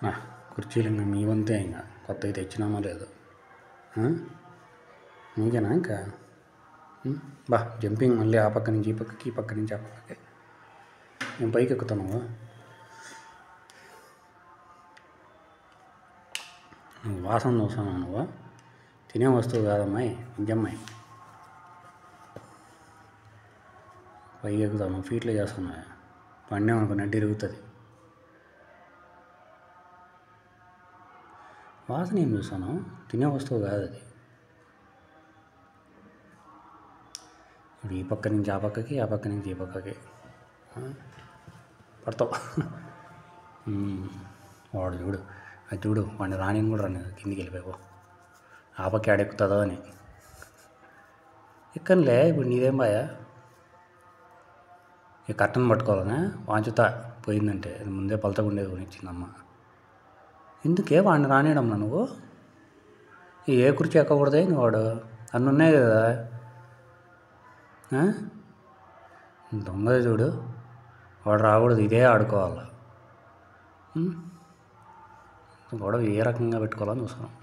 ఆ, కుర్చీలు ఇంకా మీ వంతే, ఇంకా కొత్తవి తెచ్చినామో లేదు. నీకేనా ఇంకా బా జంపింగ్ మళ్ళీ ఆ పక్క నుంచి ఈ పక్కకి, ఈ పక్క నుంచి ఆ పక్కకి. నేను పైకి ఎక్కుతాను. నువ్వు వాసన చూసాను, నువ్వు తినే వస్తువు కాదమ్మాయి, ఇంజమ్మాయి. పైకి ఎక్కుతావు, నువ్వు ఫీట్లో చేస్తున్నావు. పండేమనుకో నడ్డి ఇరుగుతుంది. వాసన ఏం చూసాను, తినే వస్తువు కాదు అది. ఇప్పుడు ఈ పక్క నుంచి ఆ పక్కకి, ఆ పక్క నుంచి ఈ పక్కకి పడతావు. వాడు చూడు, అది చూడు, వాడిని రాని కూడా రాని కిందికి వెళ్ళిపోయావు. ఆ పక్క ఆడెక్కుతుందో అని ఎక్కనిలే. ఇప్పుడు నీదేం బాయా, ఈ కట్టను పట్టుకోవాలనా? వాంచుతా పోయిందంటే అది ముందే పలతగుండేది కొనిచ్చిందమ్మ. ఎందుకే వాడిని రానియడంలా నువ్వు? ఏ కుర్చీ ఎక్కకూడదే వాడు, అన్నీ ఉన్నాయి కదా. దొంగది చూడు, వాడు రాకూడదు, ఇదే ఆడుకోవాలి. గొడవ ఏ రకంగా పెట్టుకోవాలని చూస్తున్నాం.